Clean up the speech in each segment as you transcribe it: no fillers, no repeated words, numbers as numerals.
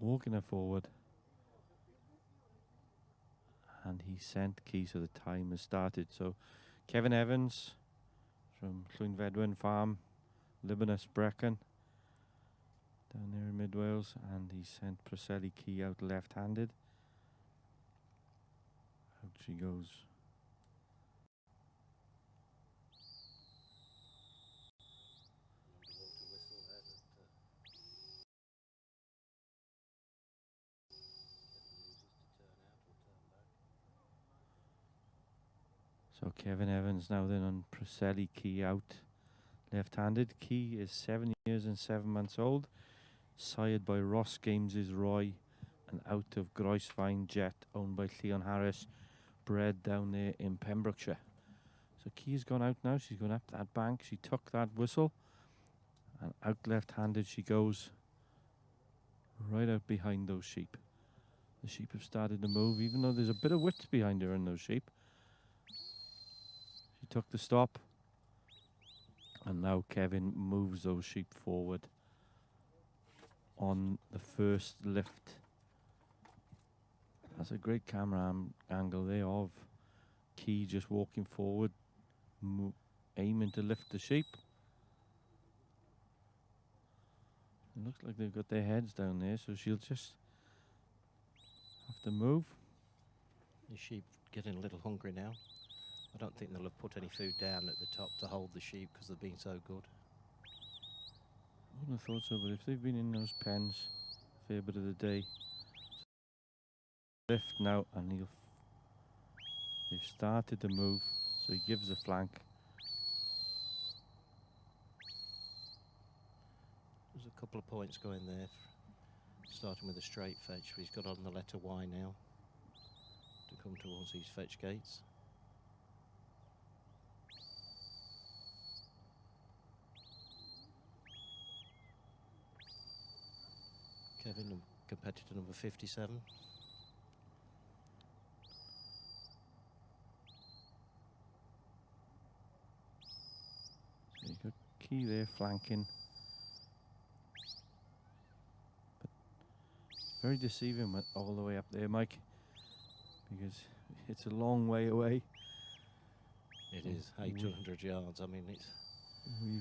walking her forward. And he sent Key, so the time has started. So Kevin Evans from Llwynfedwyn Farm, Libanus Brecon, down there in Mid Wales, and he sent Preseli Key out left-handed. Out she goes. So Kevin Evans now then on Preseli Key out left-handed. Key is 7 years and 7 months old, sired by Ross Games' Roy, and out of Groesfine Jet, owned by Leon Harris, bred down there in Pembrokeshire. So Key's gone out now. She's gone up that bank. She took that whistle, and out left-handed she goes, right out behind those sheep. The sheep have started to move, even though there's a bit of width behind her in those sheep. She took the stop, and now Kevin moves those sheep forward on the first lift. That's a great camera angle there of Key just walking forward, aiming to lift the sheep. It looks like they've got their heads down there, so she'll just have to move. The sheep getting a little hungry now. I don't think they'll have put any food down at the top to hold the sheep because they've been so good. I wouldn't have thought so, but if they've been in those pens a fair bit of the day. Lift now, and they've started to move, so he gives a flank. There's a couple of points going there, starting with a straight fetch, but he's got on the letter Y now to come towards these fetch gates. Kevin, competitor number 57. So you've got Key there flanking. But very deceiving all the way up there, Mike, because it's a long way away. It is 800 yards. I mean, it's...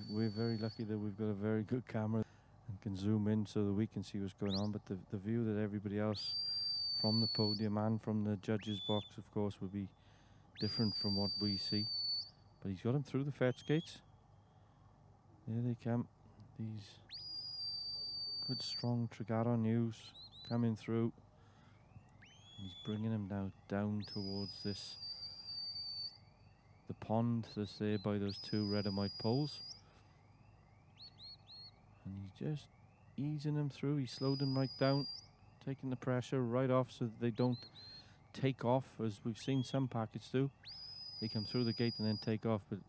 We're very lucky that we've got a very good camera and can zoom in so that we can see what's going on, but the view that everybody else from the podium and from the judges box, of course, would be different from what we see. But he's got him through the fetch gates. There they come. These good strong Tregaron news coming through. He's bringing him now down towards the pond that's there by those two red and white poles. And he's just easing them through. He slowed them right down, taking the pressure right off so that they don't take off, as we've seen some packets do. They come through the gate and then take off, but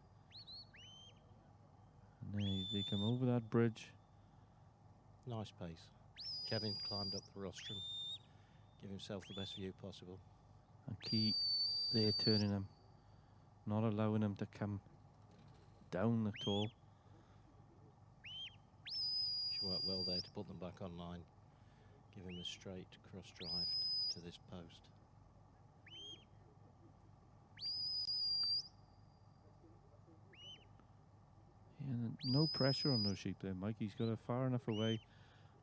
they come over that bridge. Nice pace. Kevin climbed up the rostrum, give himself the best view possible. And Key there turning him, not allowing him to come down at all. She worked well there to put them back online. Give him a straight cross drive to this post. Yeah, no pressure on those sheep there, Mike. He's got her far enough away,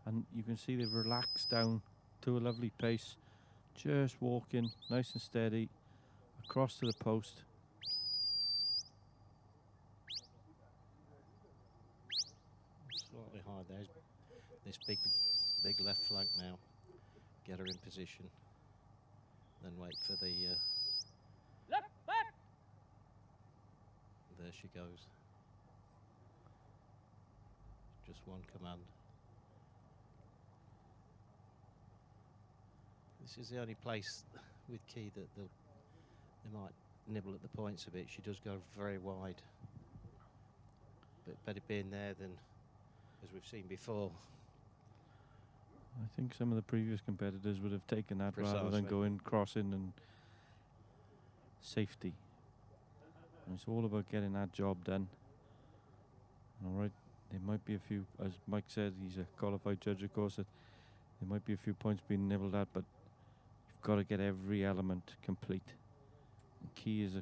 and you can see they've relaxed down to a lovely pace. Just walking nice and steady across to the post. Slightly high there. This big left flank now. Get her in position. Then wait for the... Left back! There she goes. Just one command. This is the only place with Key that they might nibble at the points a bit. She does go very wide. But better being there than, as we've seen before. I think some of the previous competitors would have taken that rather than going crossing and safety. And it's all about getting that job done. All right, there might be a few, as Mike said, he's a qualified judge, of course, that There might be a few points being nibbled at, but you've got to get every element complete. And Key is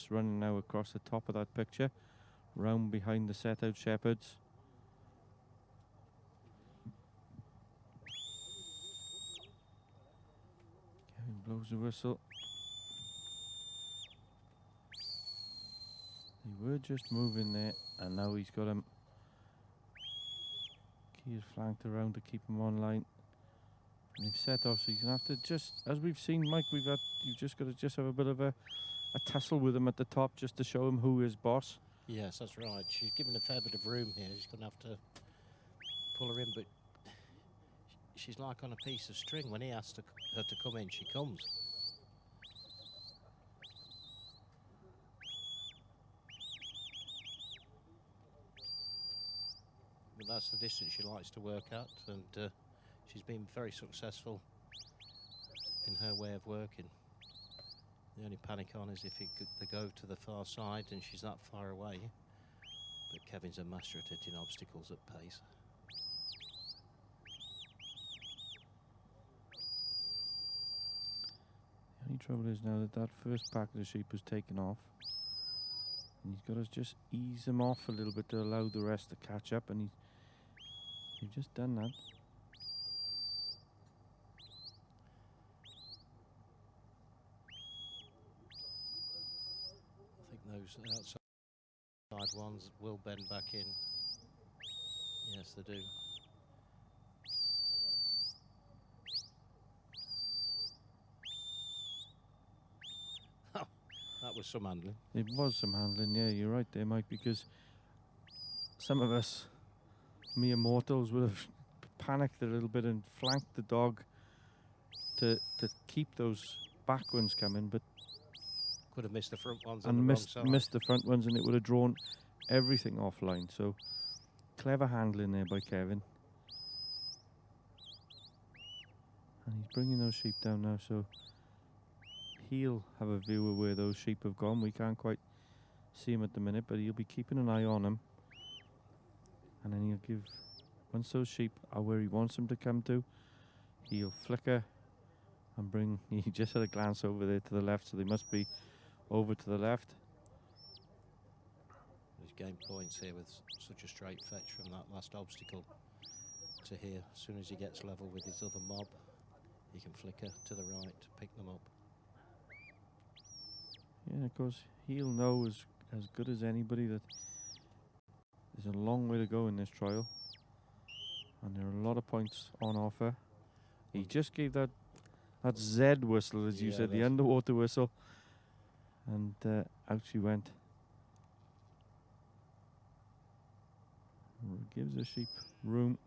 running now across the top of that picture, round behind the set out shepherds. Kevin blows the whistle. They were just moving there, and now he's got him. Key is flanked around to keep him online. And they've set off, so you're going to have to just, as we've seen, Mike, you've just got to have a bit of a tussle with him at the top just to show him who is boss. Yes, that's right. She's given a fair bit of room here. She's going to have to pull her in, but she's like on a piece of string. When he asks her to come in, she comes. But that's the distance she likes to work at, and she's been very successful in her way of working. The only panic on is if they go to the far side and she's that far away. But Kevin's a master at hitting obstacles at pace. The only trouble is now that first pack of the sheep was taken off. And he's got to just ease them off a little bit to allow the rest to catch up, and he's just done that. I think those outside ones will bend back in. Yes, they do. Oh, that was some handling. It was some handling, yeah, you're right there, Mike, because some of us mere mortals would have panicked a little bit and flanked the dog to keep those back ones coming, but Could have missed the front ones on the wrong side. missed the front ones, and it would have drawn everything offline. So clever handling there by Kevin. And he's bringing those sheep down now, so he'll have a view of where those sheep have gone. We can't quite see him at the minute, but he'll be keeping an eye on them. And then he'll give, once those sheep are where he wants them to come to, he'll flicker and bring, he just had a glance over there to the left, so they must be over to the left. He's gained points here with such a straight fetch from that last obstacle to here. As soon as he gets level with his other mob, he can flicker to the right to pick them up. Yeah, of course, he'll know as good as anybody that there's a long way to go in this trial. And there are a lot of points on offer. He just gave that Z whistle, as you said, the underwater whistle. And out she went. Gives the sheep room,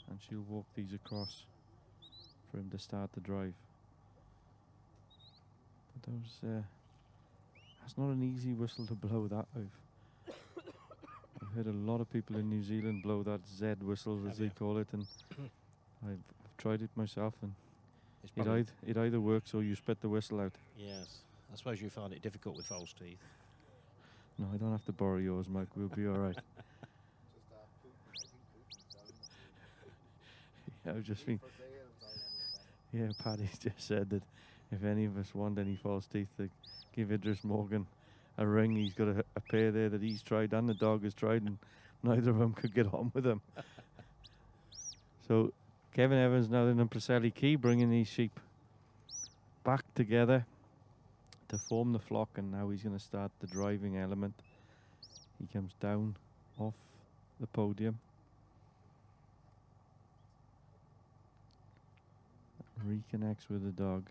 and she'll walk these across for him to start the drive. But that's not an easy whistle to blow, that. I've heard a lot of people in New Zealand blow that Z whistle, as they call it, and I've tried it myself, and it either works or you spit the whistle out. Yes. I suppose you find it difficult with false teeth. No, I don't have to borrow yours, Mike. We'll be all right. Yeah, I've just been. Yeah, Paddy's just said that if any of us want any false teeth, to give Idris Morgan a ring. He's got a pair there that he's tried and the dog has tried, and neither of them could get on with him. So Kevin Evans now in Preseli Key, bringing these sheep back together to form the flock, and now he's going to start the driving element. He comes down off the podium, reconnects with the dog.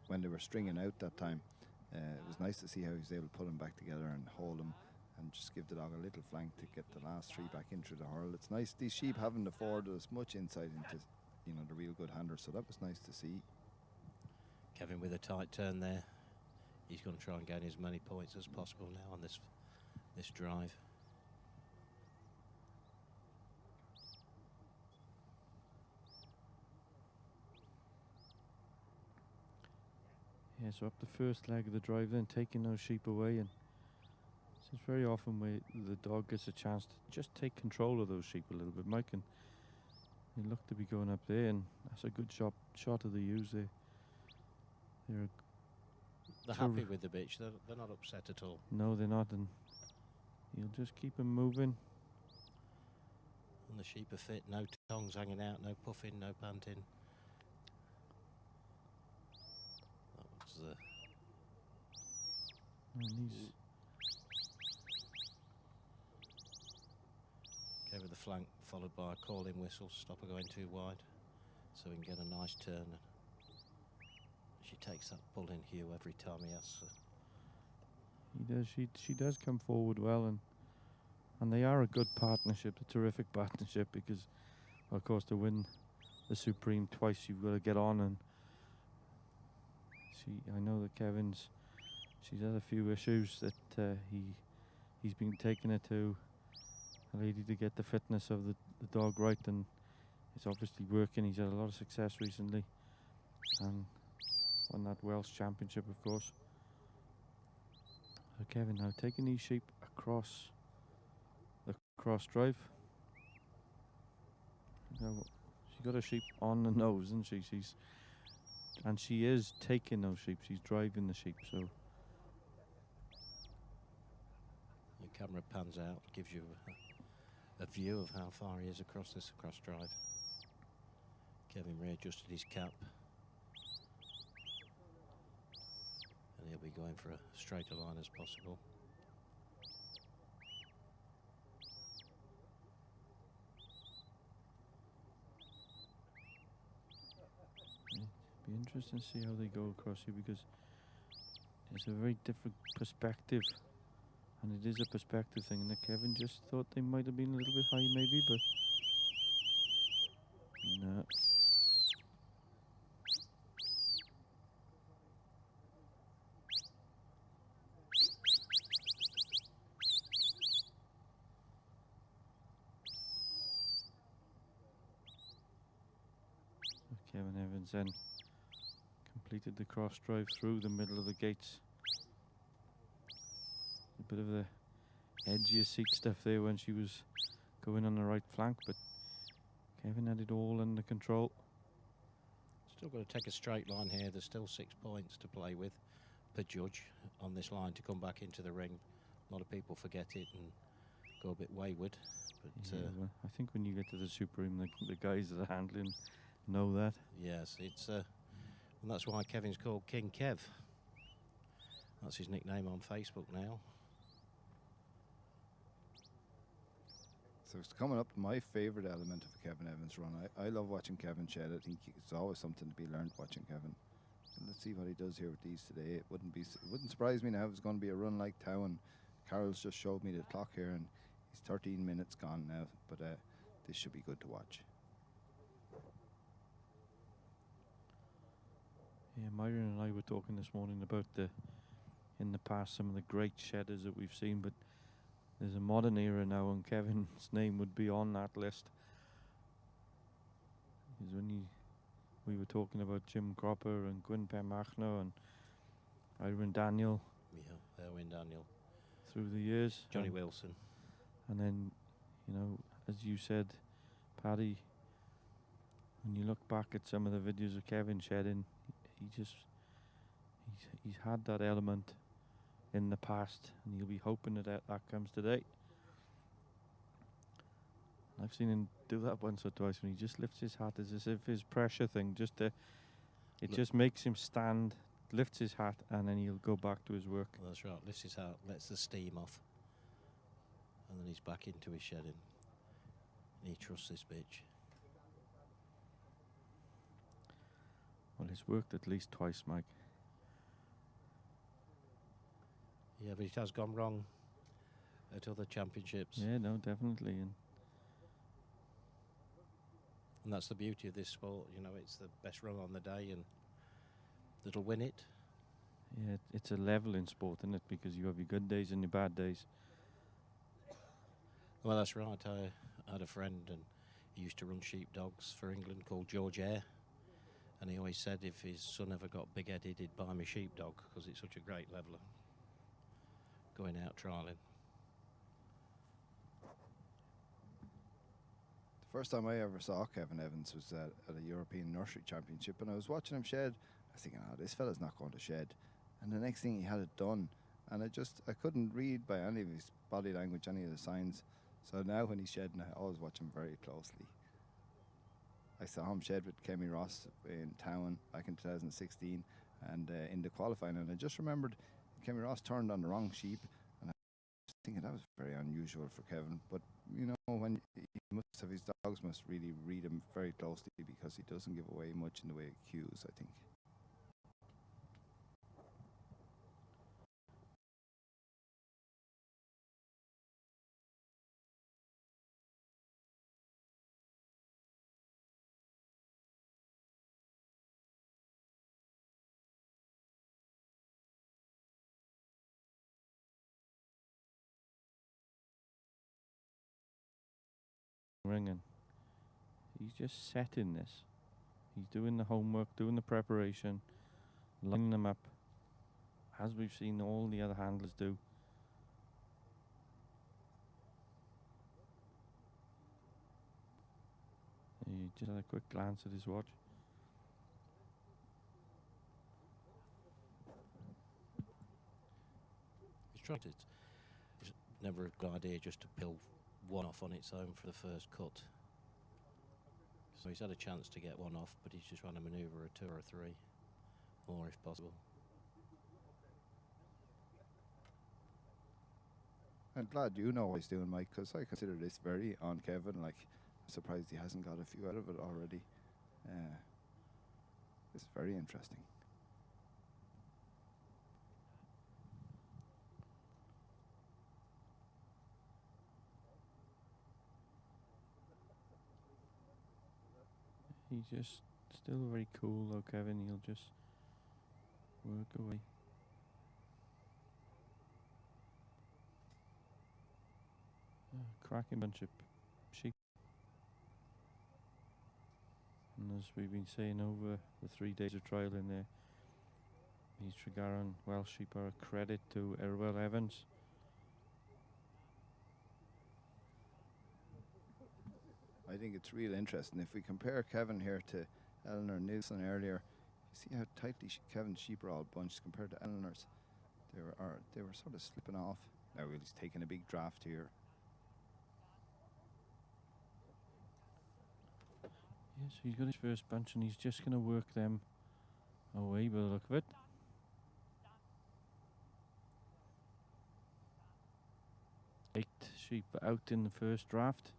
When they were stringing out that time, it was nice to see how he was able to pull them back together and hold them and just give the dog a little flank to get the last three back in through the hurl. It's nice. These sheep haven't afforded us much insight into, the real good handlers, so that was nice to see. Kevin with a tight turn there. He's going to try and gain as many points as possible now on this drive. Yeah, so up the first leg of the drive then, taking those sheep away and It's very often where the dog gets a chance to just take control of those sheep a little bit, Mike, and they look to be going up there, and that's a good shot of the ewes there. They're happy with the bitch. They're not upset at all. No, they're not, and you'll just keep them moving. And the sheep are fit. No tongues hanging out. No puffing. No panting. That was And he's go with the flank, followed by a calling whistle. Stop her going too wide, so we can get a nice turn. She takes that pulling hue every time he asks her. He does. She does come forward well, and they are a good partnership, a terrific partnership, because, of course, to win the Supreme twice, you've got to get on. And I know that she's had a few issues that he's been taking her to a lady to get the fitness of the dog right, and it's obviously working. He's had a lot of success recently, and won that Welsh Championship, of course. So Kevin now taking these sheep across the cross drive. Now, she got a sheep on the nose, isn't she? She is taking those sheep. She's driving the sheep. So the camera pans out, gives you a view of how far he is across this cross drive. Kevin readjusted his cap, and he'll be going for a straighter line as possible. Be interesting to see how they go across here, because it's a very different perspective, and it is a perspective thing. And Kevin just thought they might have been a little bit high, maybe, but no. Kevin Evans then completed the cross drive through the middle of the gates. A bit of the edgier seat stuff there when she was going on the right flank, but Kevin had it all under control. Still got to take a straight line here. There's still 6 points to play with per judge on this line to come back into the ring. A lot of people forget it and go a bit wayward. But Yeah, well, I think when you get to the Supreme, the guys that are handling know that. yes, it's and that's why Kevin's called King Kev. That's his nickname on Facebook now. So it's coming up my favourite element of Kevin Evans' run. I love watching Kevin shed. I think it's always something to be learned watching Kevin. And let's see what he does here with these today. It wouldn't surprise me now if it's going to be a run like Town. Carol's just showed me the clock here, and he's 13 minutes gone now. But this should be good to watch. Yeah, Myron and I were talking this morning about in the past, some of the great shedders that we've seen, but there's a modern era now, and Kevin's name would be on that list. Because we were talking about Jim Cropper and Gwyn Penmachno and Irwin Daniel. Yeah, Erwin Daniel. Through the years. Johnny Wilson. And then, as you said, Paddy, when you look back at some of the videos of Kevin shedding, he's had that element in the past, and he'll be hoping that comes today. I've seen him do that once or twice when he just lifts his hat, as if his pressure thing just makes him stand, lifts his hat, and then he'll go back to his work. Well, that's right, lifts his hat, lets the steam off, and then he's back into his shedding. And he trusts this bitch. Well, it's worked at least twice, Mike. Yeah, but it has gone wrong at other championships. Yeah, no, definitely. And that's the beauty of this sport. It's the best run on the day, and that'll win it. Yeah, it's a level in sport, isn't it? Because you have your good days and your bad days. Well, that's right. I had a friend, and he used to run sheepdogs for England, called George Eyre. And he always said if his son ever got big-headed, he'd buy him a sheepdog, because it's such a great leveller going out trialling. First time I ever saw Kevin Evans was at a European Nursery Championship, and I was watching him shed. I was thinking, oh, this fella's not going to shed. And the next thing he had it done, and I couldn't read by any of his body language, any of the signs. So now when he's shedding, I always watch him very closely. I saw him shed with Kemi Ross in Town back in 2016, and in the qualifying, and I just remembered Kemi Ross turned on the wrong sheep, and I was thinking that was very unusual for Kevin. But you know, when he must have, his dogs must really read him very closely, because he doesn't give away much in the way of cues, I think. Ringing. He's just setting this. He's doing the homework, doing the preparation, lining them up, as we've seen all the other handlers do. He just had a quick glance at his watch. He's trying to. It's never a good idea just to peel one off on its own for the first cut. So he's had a chance to get one off, but he's just trying to manoeuvre a 2 or a 3 more if possible. I'm glad you know what he's doing, Mike, because I consider this very on Kevin. Like, I'm surprised he hasn't got a few out of it already. It's very interesting. He's just still very cool though, Kevin. He'll just work away. Cracking bunch of sheep. And as we've been saying over the 3 days of trial in there, these Tregaron Welsh sheep are a credit to Erwell Evans. I think it's real interesting. If we compare Kevin here to Eleanor Nilsson earlier, you see how tightly Kevin's sheep are all bunched compared to Eleanor's. They were sort of slipping off. Now he's taking a big draft here. Yes, he's got his first bunch and he's just going to work them away by the look of it. Eight sheep out in the first draft.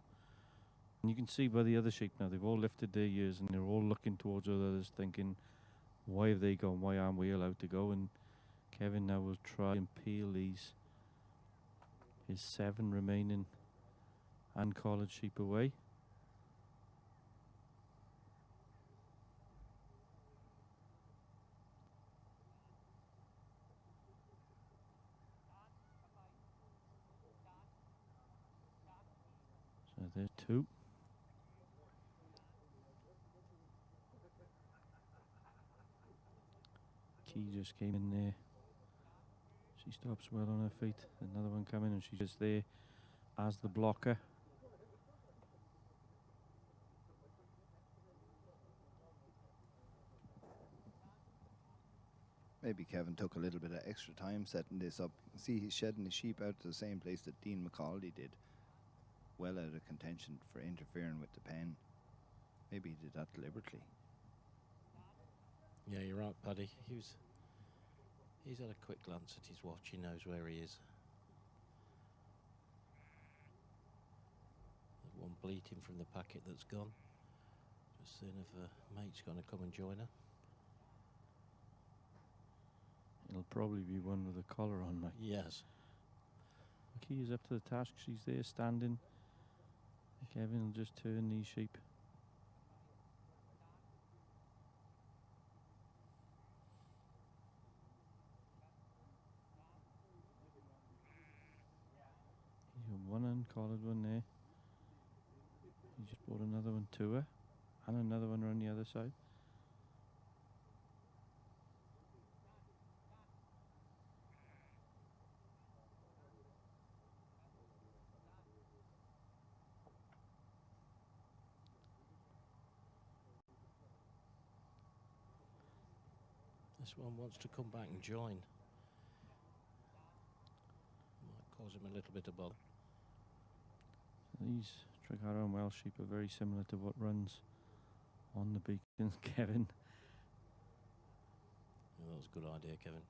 And you can see by the other sheep now, they've all lifted their ears and they're all looking towards others thinking, why have they gone? Why aren't we allowed to go? And Kevin now will try and peel these, his 7 remaining uncollared sheep away. So there's 2. Key just came in there. She stops well on her feet. Another one coming and she's just there as the blocker. Maybe Kevin took a little bit of extra time setting this up. See, he's shedding his sheep out to the same place that Dean McCauley did. Well out of contention for interfering with the pen. Maybe he did that deliberately. Yeah, you're right, Paddy. He's had a quick glance at his watch. He knows where he is. There's one bleating from the packet that's gone. Just seeing if a mate's going to come and join her. It'll probably be one with a collar on, Mike. Yes. Key is up to the task. She's there standing. Kevin will just turn these sheep. He's got one uncollared one there. He just brought another one to her. And another one around the other side. this one wants to come back and join. Might cause him a little bit of bother. These Tregarrow and Welsh sheep are very similar to what runs on the beacons, Kevin. Oh, that was a good idea, Kevin.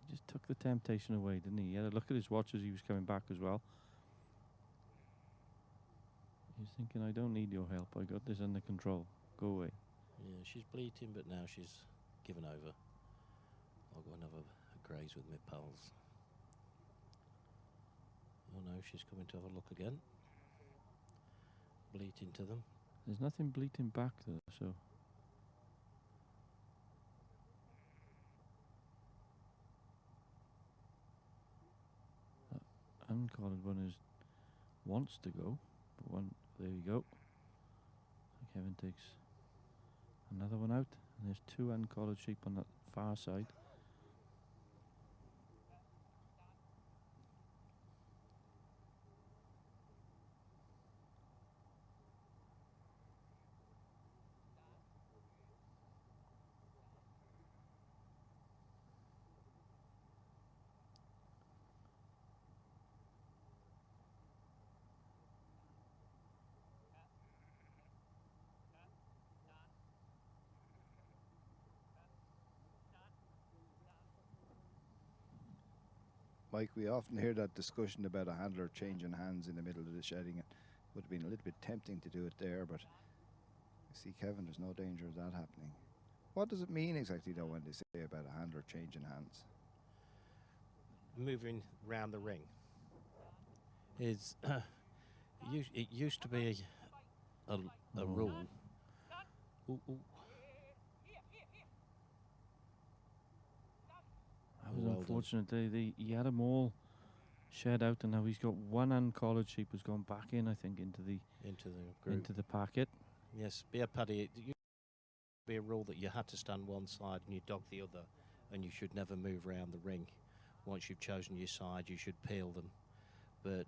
He just took the temptation away, didn't he? He had a look at his watch as he was coming back as well. He's thinking, I don't need your help. I got this under control. Go away. Yeah, she's bleating, but now she's given over. I'll go and have a graze with my pals. Oh no, she's coming to have a look again. Bleating to them. There's nothing bleating back though, so. That uncollared one wants to go, but there you go. So Kevin takes another one out, and there's two uncollared sheep on that far side. Mike, we often hear that discussion about a handler changing hands in the middle of the shedding. It would have been a little bit tempting to do it there, but you see, Kevin, there's no danger of that happening. What does it mean exactly, though, when they say about a handler changing hands? Moving round the ring is it used to be a rule. Ooh, ooh. That was Well unfortunate. He had them all shed out, and now he's got one uncollared sheep who's gone back in, I think, into the group. into the packet. Yes, Paddy, it used to be a rule that you had to stand one side and you dog the other, and you should never move around the ring. Once you've chosen your side, you should peel them. But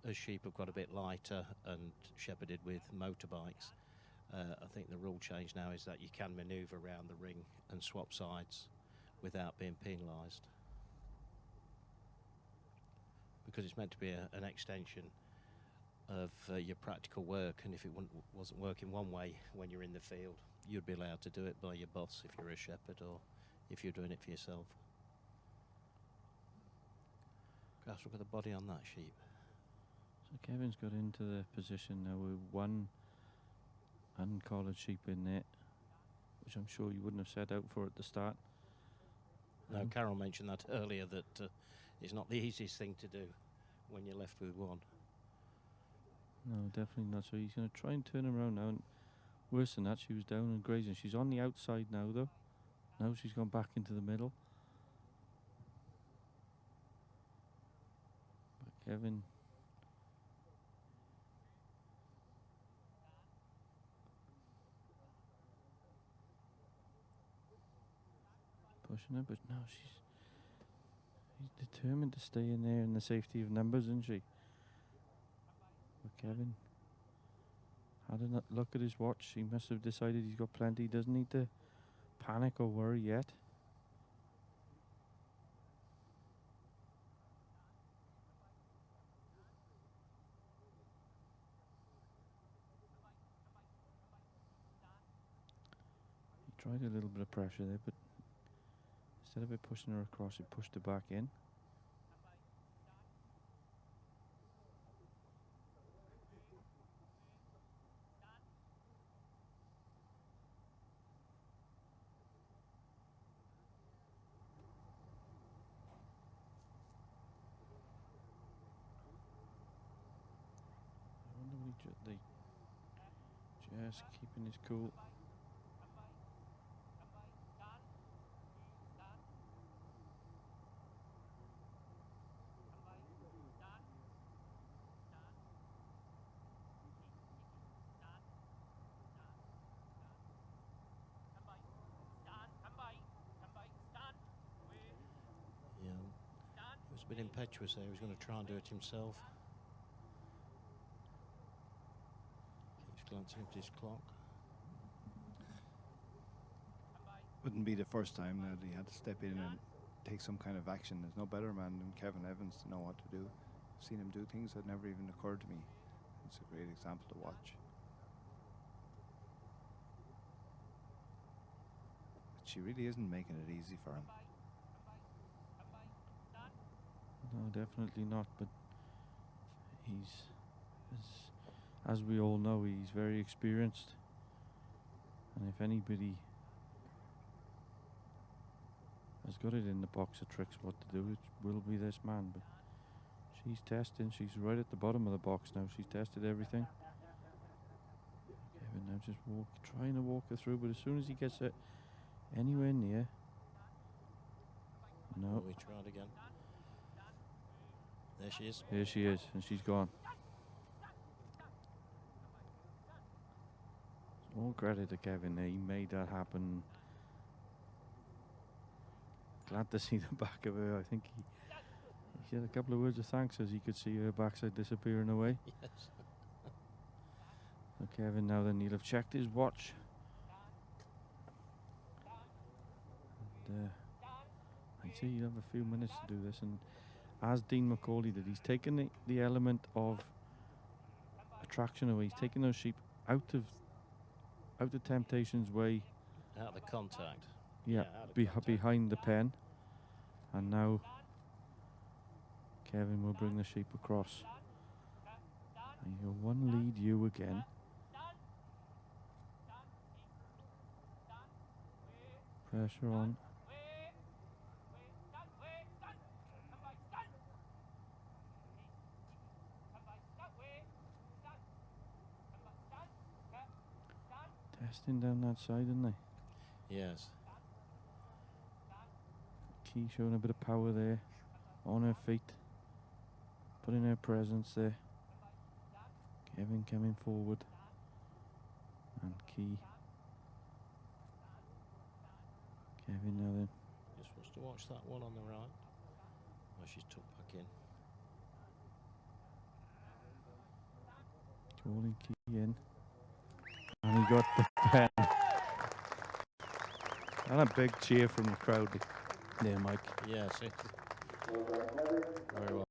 as sheep have got a bit lighter and shepherded with motorbikes, I think the rule change now is that you can manoeuvre around the ring and swap sides without being penalised. Because it's meant to be an extension of your practical work, and if it wasn't working one way when you're in the field, you'd be allowed to do it by your boss if you're a shepherd or if you're doing it for yourself. Gosh, look at the body on that sheep. So Kevin's got into the position now with one uncollared sheep in there, which I'm sure you wouldn't have set out for at the start. No, Carol mentioned that earlier, that it's not the easiest thing to do when you're left with one. No, definitely not. So he's going to try and turn him around now. And worse than that, she was down and grazing. She's on the outside now, though. Now she's gone back into the middle. But Kevin... pushing her, but no, he's determined to stay in there in the safety of numbers, isn't she? But Kevin had a look at his watch. He must have decided he's got plenty. He doesn't need to panic or worry yet. He tried a little bit of pressure there, but instead of it pushing her across, it pushed her back in. I wonder what they just keeping his cool. Yeah, he was a bit impetuous there. He was going to try and do it himself. Keeps glancing at his clock. Wouldn't be the first time that he had to step in and take some kind of action. There's no better man than Kevin Evans to know what to do. I've seen him do things that never even occurred to me. It's a great example to watch. But she really isn't making it easy for him. No, definitely not. But he's, as we all know, he's very experienced. And if anybody has got it in the box of tricks what to do, it will be this man. But she's testing. She's right at the bottom of the box now. She's tested everything. Kevin now just trying to walk her through. But as soon as he gets it anywhere near, no. We tried again. There she is. Here she is, and she's gone. All credit to Kevin. He made that happen. Glad to see the back of her. I think he said a couple of words of thanks as he could see her backside disappearing away. Yes. So Kevin now then he'll have checked his watch. And I'd say he'll have a few minutes to do this. And as Dean McCauley did, he's taken the element of attraction away. He's taken those sheep out of Temptation's way. Out of the contact. Yeah, out of contact. behind the pen. And now Kevin will bring the sheep across. And you're one lead you again. Pressure on. Testing down that side, isn't they? Yes. Key showing a bit of power there. On her feet. Putting her presence there. Kevin coming forward. And Key. Kevin now then. Just wants to watch that one on the right. Well, she's tucked back in. Calling Key in. And he got the pen. And a big cheer from the crowd there, Mike. Yes. Very well.